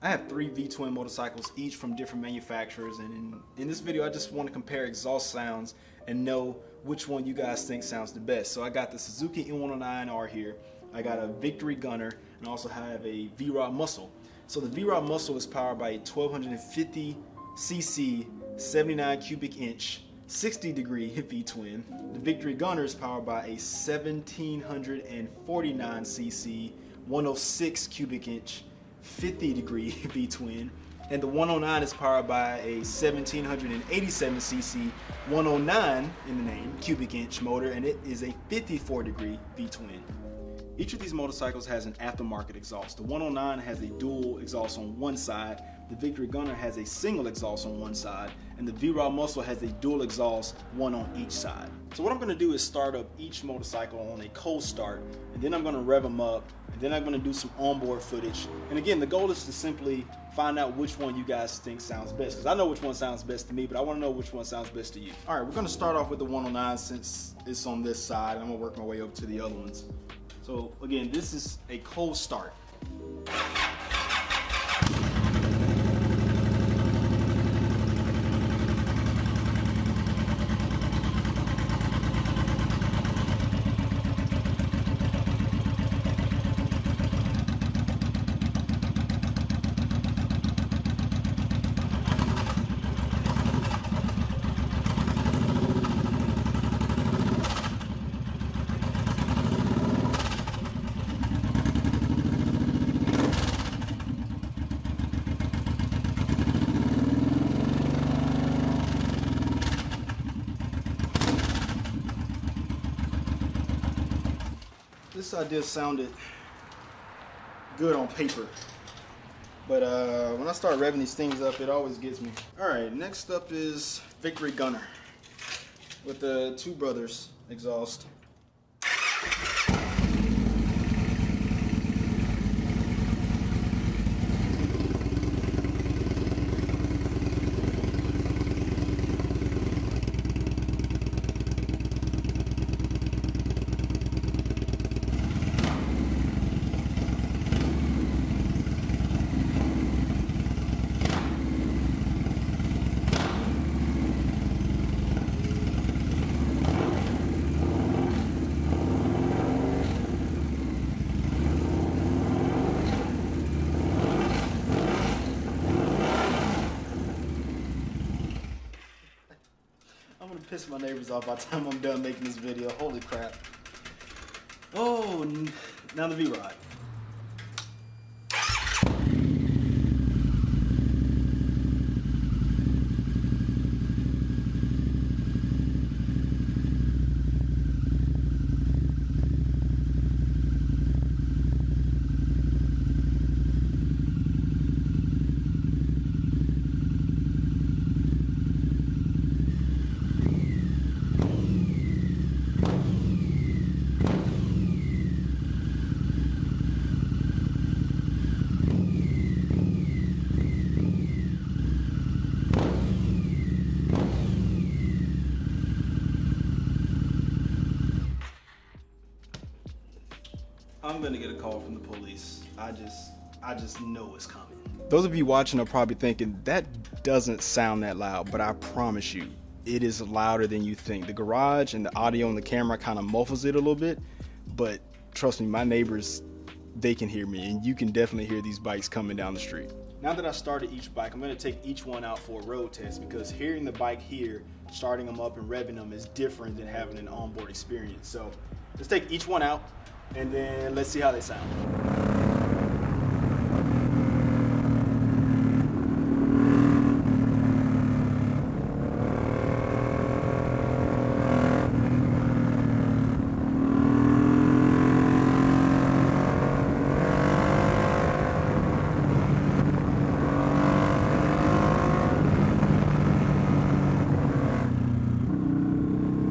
I have 3 V-twin motorcycles, each from different manufacturers, and in this video I just want to compare exhaust sounds and know which one you guys think sounds the best. So I got the Suzuki M109R here, I got a Victory Gunner, and I also have a V-Rod Muscle. So the V-Rod Muscle is powered by a 1250cc 79 cubic inch 60 degree V-twin. The Victory Gunner is powered by a 1749cc 106 cubic inch 50 degree V-twin, and the 109 is powered by a 1787cc 109 in the name cubic inch motor, and it is a 54 degree V-twin. Each of these motorcycles has an aftermarket exhaust. The 109 has a dual exhaust on one side, the Victory Gunner has a single exhaust on one side, and the V-Rod Muscle has a dual exhaust, one on each side. So what I'm going to do is start up each motorcycle on a cold start, and then I'm going to rev them up, and then I'm going to do some onboard footage. And again, the goal is to simply find out which one you guys think sounds best, because I know which one sounds best to me, but I want to know which one sounds best to you. All right, we're going to start off with the 109 since it's on this side. I'm going to work my way over to the other ones. So again, this is a cold start. This idea sounded good on paper, but when I start revving these things up, it always gets me. All right, next up is Victory Gunner with the Two Brothers exhaust. I'm gonna piss my neighbors off by the time I'm done making this video. Holy crap. Oh, now the V-Rod. I'm gonna get a call from the police. I just know it's coming. Those of you watching are probably thinking, that doesn't sound that loud, but I promise you, it is louder than you think. The garage and the audio and the camera kind of muffles it a little bit, but trust me, my neighbors, they can hear me, and you can definitely hear these bikes coming down the street. Now that I started each bike, I'm gonna take each one out for a road test, because hearing the bike here, starting them up and revving them is different than having an onboard experience. So let's take each one out, and then let's see how they sound.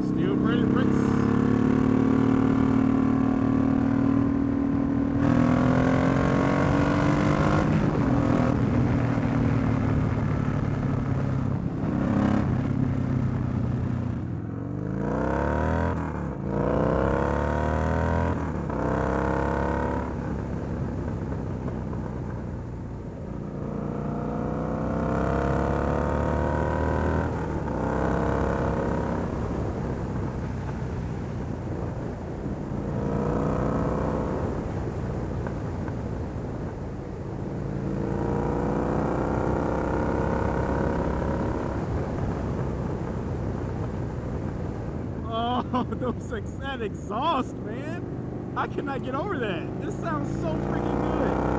Still pretty bricks. Oh, that exhaust, man. I cannot get over that. This sounds so freaking good.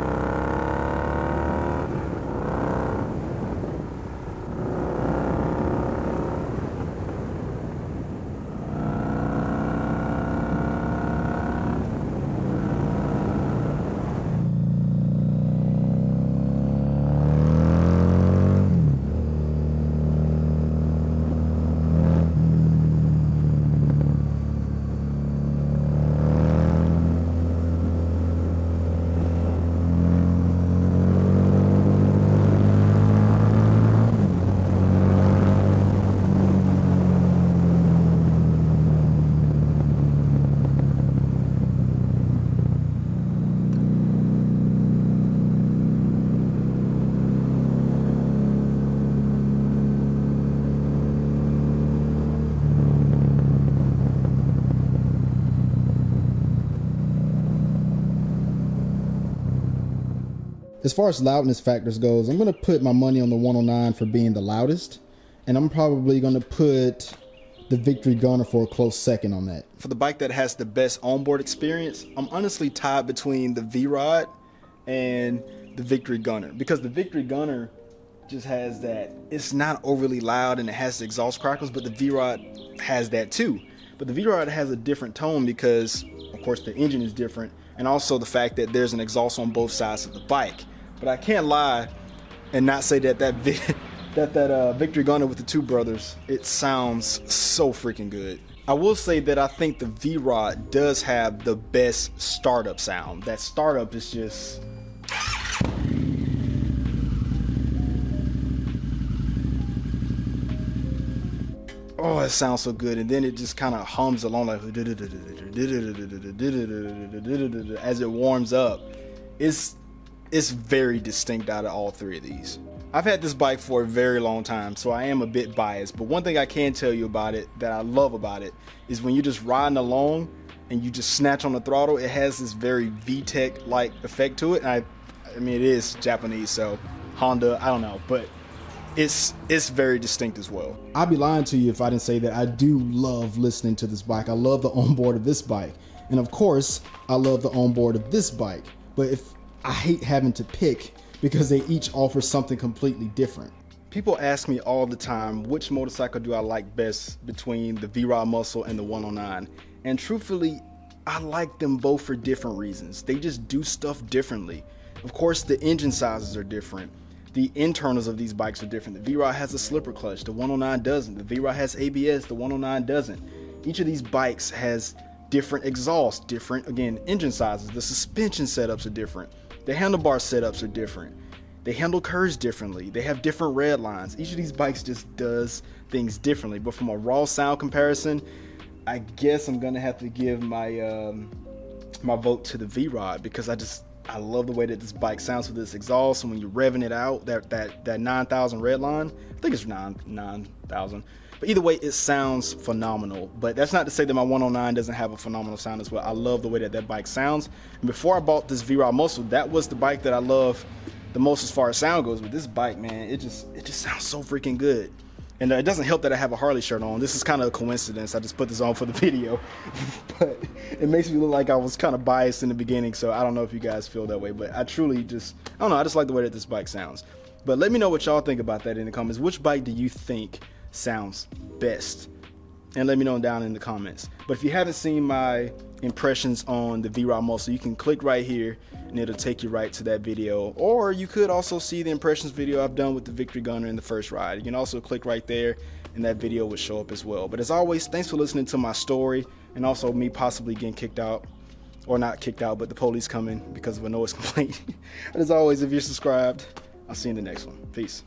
As far as loudness factors goes, I'm going to put my money on the 109 for being the loudest, and I'm probably going to put the Victory Gunner for a close second on that. For the bike that has the best onboard experience, I'm honestly tied between the V-Rod and the Victory Gunner, because the Victory Gunner just has that, it's not overly loud and it has the exhaust crackles, but the V-Rod has that too. But the V-Rod has a different tone because, of course, the engine is different, and also the fact that there's an exhaust on both sides of the bike. But I can't lie and not say that Victory Gunner with the two brothers, it sounds so freaking good. I will say that I think the V-Rod does have the best startup sound. That startup is just... oh, it sounds so good. And then it just kind of hums along like as it warms up. It's very distinct out of all three of these. I've had this bike for a very long time, so I am a bit biased, but one thing I can tell you about it that I love about it is when you're just riding along and you just snatch on the throttle, it has this very VTEC like effect to it. And I mean, it is Japanese, so Honda, I don't know, but it's very distinct as well. I'd be lying to you if I didn't say that I do love listening to this bike. I love the onboard of this bike, and of course I love the onboard of this bike, but if I hate having to pick because they each offer something completely different. People ask me all the time, which motorcycle do I like best between the V-Rod Muscle and the 109? And truthfully, I like them both for different reasons. They just do stuff differently. Of course, the engine sizes are different. The internals of these bikes are different. The V-Rod has a slipper clutch, the 109 doesn't. The V-Rod has ABS, the 109 doesn't. Each of these bikes has different exhaust, different, again, engine sizes. The suspension setups are different. The handlebar setups are different. They handle curves differently. They have different red lines. Each of these bikes just does things differently. But from a raw sound comparison, I guess I'm gonna have to give my my vote to the V-Rod, because I love the way that this bike sounds with this exhaust, and when you're revving it out, that 9,000 red line, I think it's 9,000. But either way, it sounds phenomenal. But that's not to say that my 109 doesn't have a phenomenal sound as well. I love the way that bike sounds. And before I bought this V-Rod Muscle, that was the bike that I love the most as far as sound goes. With this bike, man, it just sounds so freaking good. And it doesn't help that I have a Harley shirt on. This is kind of a coincidence. I just put this on for the video. But it makes me look like I was kind of biased in the beginning, so I don't know if you guys feel that way. But I truly just, I don't know, I just like the way that this bike sounds. But let me know what y'all think about that in the comments. Which bike do you think sounds best? And let me know down in the comments. But if you haven't seen my impressions on the V-Rod Muscle, you can click right here and it'll take you right to that video. Or you could also see the impressions video I've done with the Victory Gunner in the first ride. You can also click right there and that video will show up as well. But as always, thanks for listening to my story, and also me possibly getting kicked out, or not kicked out, but the police coming because of a noise complaint. But as always, if you're subscribed, I'll see you in the next one. Peace.